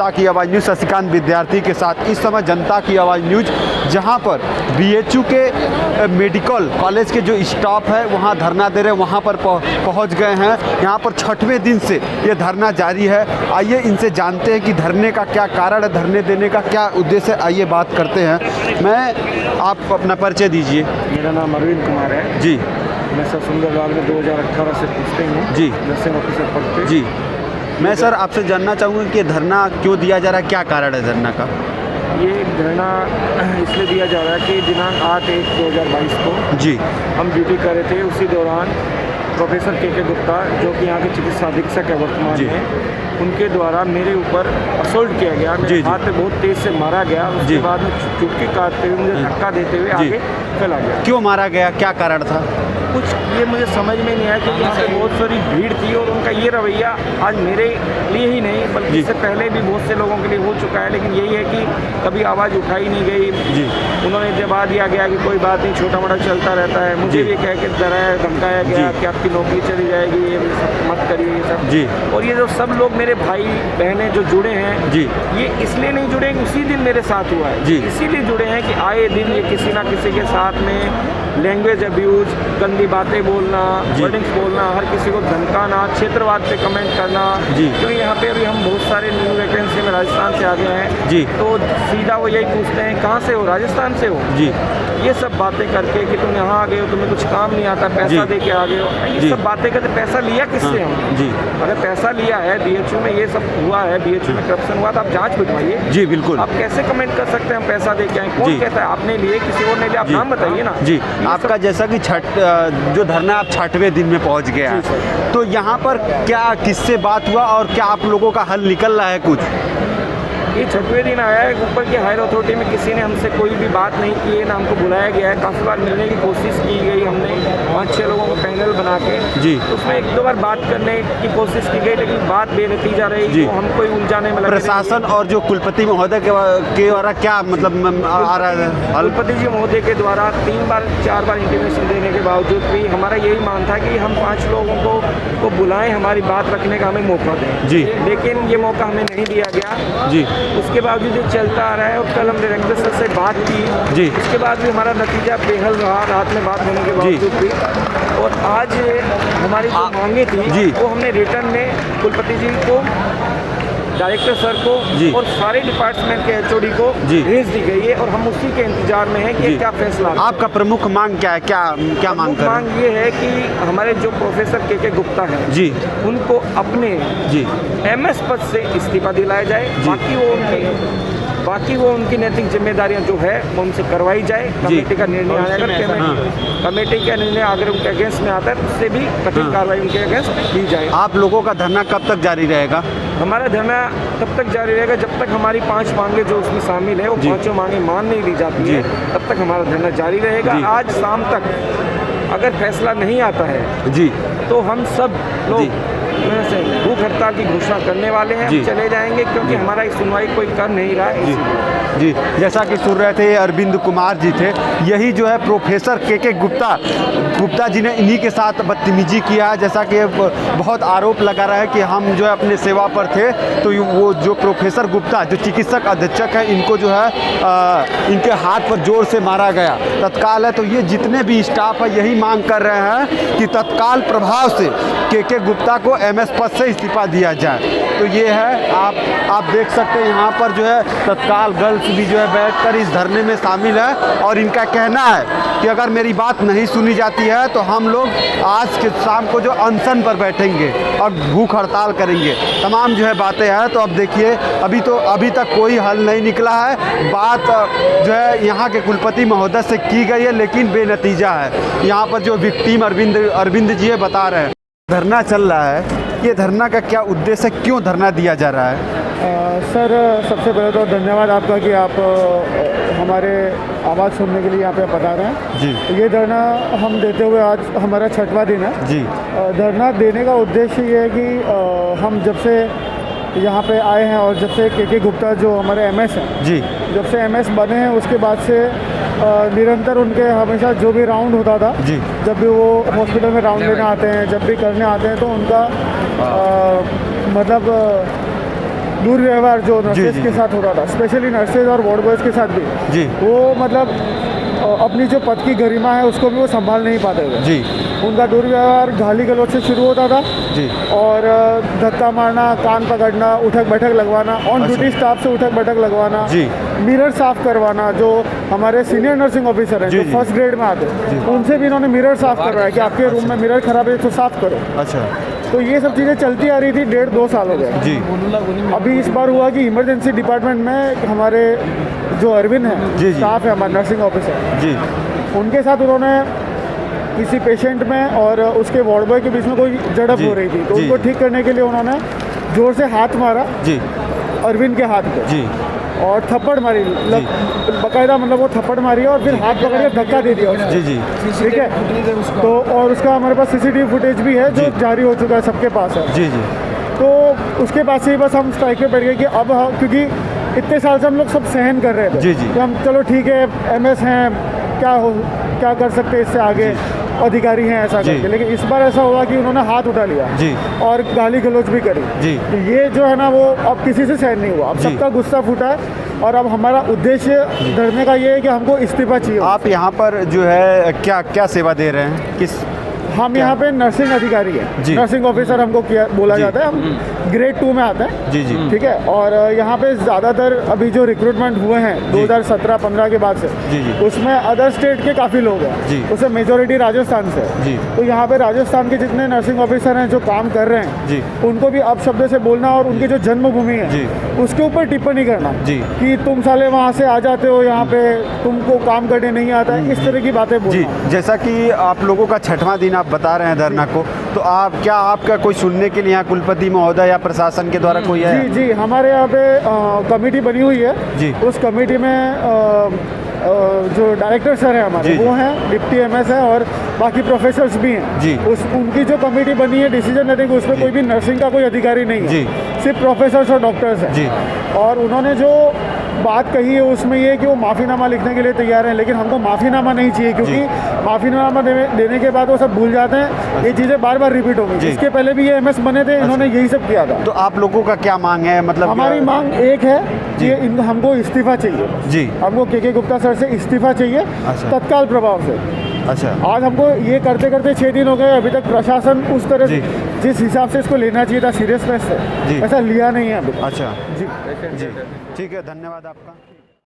जनता की आवाज़ न्यूज़ शशिकांत विद्यार्थी के साथ। इस समय जनता की आवाज़ न्यूज़ जहां पर बीएचयू के मेडिकल कॉलेज के जो स्टाफ है वहां धरना दे रहे हैं, वहां पर पहुंच गए हैं। यहां पर 6वें दिन से ये धरना जारी है। आइए इनसे जानते हैं कि धरने का क्या कारण है, धरने देने का क्या उद्देश्य है। आइए बात करते हैं। आप अपना परिचय दीजिए। मेरा नाम अरविंद कुमार है जी। मैं सर सुंदरलाल में 2018 से पूछते हूँ जी। नर्सिंग ऑफिसर पद पे। जी, मैं सर आपसे जानना चाहूँगा कि धरना क्यों दिया जा रहा है, क्या कारण है धरना का? ये धरना इसलिए दिया जा रहा है कि दिनांक 8/1/2022 को जी हम ड्यूटी कर रहे थे। उसी दौरान प्रोफेसर के गुप्ता जो कि यहाँ के चिकित्सा अधीक्षक है वर्तमान में, उनके द्वारा मेरे ऊपर असोल्ट किया गया। मेरे हाथ पे बहुत तेज़ से मारा गया। उसके बाद में चुटकी काटते हुए मुझे धक्का देते हुए आगे फैला गया। क्यों मारा गया, क्या कारण था? कुछ ये मुझे समझ में नहीं आया क्योंकि यहाँ पे बहुत सारी भीड़ थी और उनका ये रवैया आज मेरे लिए ही नहीं बल्कि इससे पहले भी बहुत से लोगों के लिए हो चुका है। लेकिन यही है कि कभी आवाज़ उठाई नहीं गई। उन्होंने जवाब दिया गया कि कोई बात नहीं, छोटा मोटा चलता रहता है। मुझे भी कह के डराया धमकाया गया कि आपकी नौकरी चली जाएगी, ये मत करिए ये सब। और ये जो सब लोग मेरे भाई बहनें जो जुड़े हैं ये इसलिए नहीं जुड़े, उसी दिन मेरे साथ हुआ है, इसीलिए जुड़े हैं कि आए दिन ये किसी ना किसी के साथ में लैंग्वेज अब्यूज, गंदी बातें बोलना, वर्डिंग्स बोलना, हर किसी को धमकाना, क्षेत्रवाद पे कमेंट करना। क्योंकि यहाँ पे अभी हम बहुत सारे न्यू वैकेंसी में राजस्थान से आ गए हैं तो सीधा वो यही पूछते हैं कहाँ से हो, राजस्थान से हो। ये सब बातें करके कि तुम यहाँ आ गए हो, तुम्हें कुछ काम नहीं आता, पैसा दे के आ गए हो, ये सब बातें करते। पैसा लिया किससे हमने? अगर पैसा लिया है बीएचयू में, ये सब हुआ है, बीएचयू में करप्शन हुआ तो आप जांच बिठवाइए। जी बिल्कुल। आप कैसे कमेंट कर सकते हैं हम पैसा दे के आए? कौन कहता है आपने लिए, किसी और ने लिया? आप नाम बताइए ना। जी, आपका जैसा कि जो धरना आप 6वें दिन में पहुंच गया है, तो यहाँ पर क्या किससे बात हुआ और क्या आप लोगों का हल निकल रहा है कुछ? ये 6वें दिन आया है। ऊपर की हायर अथॉरिटी में किसी ने हमसे कोई भी बात नहीं की है, ना हमको बुलाया गया है। काफ़ी बार मिलने की कोशिश की गई, हमने 5-6 लोगों को पैनल बना के उसमें 1-2 बार बात करने की कोशिश की गई, लेकिन बात बेनतीजा रही। तो हम कोई उलझाने में लगे। प्रशासन और जो कुलपति महोदय के द्वारा क्या मतलब आ रहा है? कुलपति जी महोदय के द्वारा 3-4 बार इंटीमेशन देने के बावजूद भी हमारा यही मान था कि हम 5 लोगों को बुलाएं, हमारी बात रखने का हमें मौका दें। लेकिन ये मौका हमें नहीं दिया गया। उसके बावजूद ये चलता आ रहा है। और कल हमने डायरेक्टर सर से बात की, उसके बाद भी हमारा नतीजा बेहल रहा, रात में बात होने के बावजूद भी। और आज हमारी जो मांगे थी वो हमने रिटर्न में कुलपति जी को, डायरेक्टर सर को और सारे डिपार्टमेंट के एचओडी को भेज दी गई है और हम उसी के इंतजार में हैं कि क्या फैसला। आपका प्रमुख मांग क्या है, क्या मांग ये है कि हमारे जो प्रोफेसर के गुप्ता हैं उनको अपने एमएस पद से इस्तीफा दिलाया जाए। बाकी वो उनकी नैतिक जिम्मेदारियां जो है वो उनसे करवाई जाए। कमेटी का निर्णय आएगा, कमेटी का निर्णय अगर उनके अगेंस्ट में आता है तो उससे भी कठिन कार्रवाई उनके अगेंस्ट की जाए। आप लोगों का धरना कब तक जारी रहेगा? हमारा धरना तब तक जारी रहेगा जब तक हमारी 5 मांगे जो उसमें शामिल है वो 5 मांगे मान नहीं ली जाती है, तब तक हमारा धरना जारी रहेगा। आज शाम तक अगर फैसला नहीं आता है तो हम सब लोग भूख हड़ताल की घोषणा करने वाले हैं। हम चले जाएंगे क्योंकि हमारा सुनवाई कोई कर नहीं रहा है। जी, जैसा कि सुन रहे थे अरविंद कुमार जी थे, यही जो है प्रोफेसर के गुप्ता जी ने इन्हीं के साथ बदतमीजी किया है। जैसा कि बहुत आरोप लगा रहा है कि हम जो है अपने सेवा पर थे, तो वो जो प्रोफेसर गुप्ता जो चिकित्सक अधीक्षक है, इनको जो है इनके हाथ पर जोर से मारा गया तत्काल है। तो ये जितने भी स्टाफ है यही मांग कर रहे हैं कि तत्काल प्रभाव से के गुप्ता को एमएस पद से इस्तीफा दिया जाए। तो ये है, आप देख सकते हैं यहाँ पर जो है तत्काल गर्ल्स भी जो है बैठकर इस धरने में शामिल है और इनका कहना है कि अगर मेरी बात नहीं सुनी जाती है तो हम लोग आज के शाम को जो अनशन पर बैठेंगे और भूख हड़ताल करेंगे। तमाम जो है बातें हैं। तो अब देखिए अभी तक कोई हल नहीं निकला है। बात जो है यहाँ के कुलपति महोदय से की गई है लेकिन बेनतीजा है। यहाँ पर जो विक्टिम अरविंद जी बता रहे हैं धरना चल रहा है, ये धरना का क्या उद्देश्य है, क्यों धरना दिया जा रहा है? सर सबसे पहले तो धन्यवाद आपका कि आप हमारे आवाज़ सुनने के लिए यहाँ पे बता रहे हैं। ये धरना हम देते हुए आज हमारा 6वां दिन है। धरना देने का उद्देश्य ये है कि हम जब से यहाँ पे आए हैं और जब से के गुप्ता जो हमारे एमएस हैं जब से एमएस बने हैं उसके बाद से निरंतर उनके हमेशा जो भी राउंड होता था, जब भी वो हॉस्पिटल में राउंड लेने आते हैं, जब भी करने आते हैं तो उनका मतलब दुर्व्यवहार जो नर्सेज जी, के जी। साथ हो रहा था, स्पेशली नर्सेज और वार्ड बॉयज़ के साथ भी, जी। वो मतलब अपनी जो पद की गरिमा है उसको भी वो संभाल नहीं पाते थे। जी उनका दुर्व्यवहार गाली गलौज से शुरू होता था जी और धक्का मारना, कान पकड़ना, उठक बैठक लगवाना, ऑन अच्छा। ड्यूटी स्टाफ से उठक बैठक लगवाना, जी। मिरर साफ करवाना। जो हमारे सीनियर नर्सिंग ऑफिसर हैं जी, जो जी। फर्स्ट ग्रेड में आते हैं, उनसे भी इन्होंने मिरर साफ करवाया कि आपके रूम में मिरर खराब है तो साफ करो। अच्छा तो ये सब चीज़ें चलती आ रही थी 1.5-2 साल हो गए। जी अभी इस बार हुआ कि इमरजेंसी डिपार्टमेंट में हमारे जो अरविंद जी, हैं, जी। स्टाफ है हमारा नर्सिंग ऑफिसर, जी उनके साथ उन्होंने किसी पेशेंट में और उसके वार्ड बॉय के बीच में कोई झड़प जी, हो रही थी, तो जी। उनको ठीक करने के लिए उन्होंने जोर से हाथ मारा जी अरविंद के हाथ पे जी और थप्पड़ मारी, बकायदा मतलब वो थप्पड़ मारी और फिर हाथ पकड़ के धक्का दे दिया उसको। जी जी ठीक है, तो और उसका हमारे पास सीसीटीवी फुटेज भी है जो जी। जारी हो चुका है, सबके पास है। जी जी तो उसके बाद से ही बस हम स्ट्राइक पे बैठ गए कि अब क्योंकि इतने साल से हम लोग सब सहन कर रहे थे जी, जी। कि हम चलो ठीक है एमएस हैं, क्या कर सकते हैं इससे आगे, अधिकारी हैं ऐसा जी। करके, लेकिन इस बार ऐसा हुआ कि उन्होंने हाथ उठा लिया जी और गाली गलौज भी करी। जी। तो ये जो है ना वो अब किसी से सहन नहीं हुआ, अब जी। सबका गुस्सा फूटा है और अब हमारा उद्देश्य धरने का ये है कि हमको इस्तीफा चाहिए। आप यहाँ पर जो है क्या क्या सेवा दे रहे हैं, किस हम यहाँ पे नर्सिंग अधिकारी हैं, जी। नर्सिंग ऑफिसर हमको बोला जी। जाता है, हम ग्रेड 2 में आते हैं। जी जी ठीक है, और यहाँ पे ज़्यादातर अभी जो रिक्रूटमेंट हुए हैं 2017-15 के बाद से, जी, जी। उसमें अदर स्टेट के काफ़ी लोग हैं, जी। उसमें मेजोरिटी राजस्थान से है। जी। तो यहाँ पे राजस्थान के जितने नर्सिंग ऑफिसर हैं जो काम कर रहे हैं, जी। उनको भी अपशब्द से बोलना और उनकी जो जन्मभूमि जी। है उसके ऊपर टिप्पणी करना जी। कि तुम साले वहाँ से आ जाते हो, यहाँ पे तुमको काम करने नहीं आता है, इस तरह की बातें जी बोलना। जैसा कि आप लोगों का 6वां दिन आप बता रहे हैं धरना को, तो आपका कोई सुनने के लिए यहाँ कुलपति महोदय या प्रशासन के द्वारा कोई है? जी जी, हमारे यहाँ पे कमेटी बनी हुई है। जी। उस कमेटी में जो डायरेक्टर सर हैं हमारे, जी, जी। वो हैं, डिप्टी एमएस हैं और बाकी प्रोफेसर्स भी हैं। जी। उनकी जो कमेटी बनी है डिसीजन लेने की, उसमें जी। कोई भी नर्सिंग का कोई अधिकारी नहीं है, जी। सिर्फ प्रोफेसर्स और डॉक्टर्स हैं। जी। और उन्होंने जो बात कही है उसमें ये है कि वो माफ़ीनामा लिखने के लिए तैयार हैं, लेकिन हमको माफ़ीनामा नहीं चाहिए, क्योंकि माफ़ीनामा देने के बाद वो सब भूल जाते हैं, ये चीज़ें बार बार रिपीट होंगी। जी। इसके पहले भी ये एमएस बने थे, इन्होंने यही सब किया था। तो आप लोगों का क्या मांग है, मतलब हमारी मांग एक है जी। कि हमको इस्तीफा चाहिए। जी हमको के गुप्ता सर से इस्तीफा चाहिए, अच्छा। तत्काल प्रभाव से। अच्छा आज हमको ये करते करते 6 दिन हो गए, अभी तक प्रशासन उस तरह जी। जिस हिसाब से इसको लेना चाहिए था सीरियसनेस से, जी। ऐसा लिया नहीं है अभी तक। अच्छा जी। जी ठीक है, धन्यवाद आपका।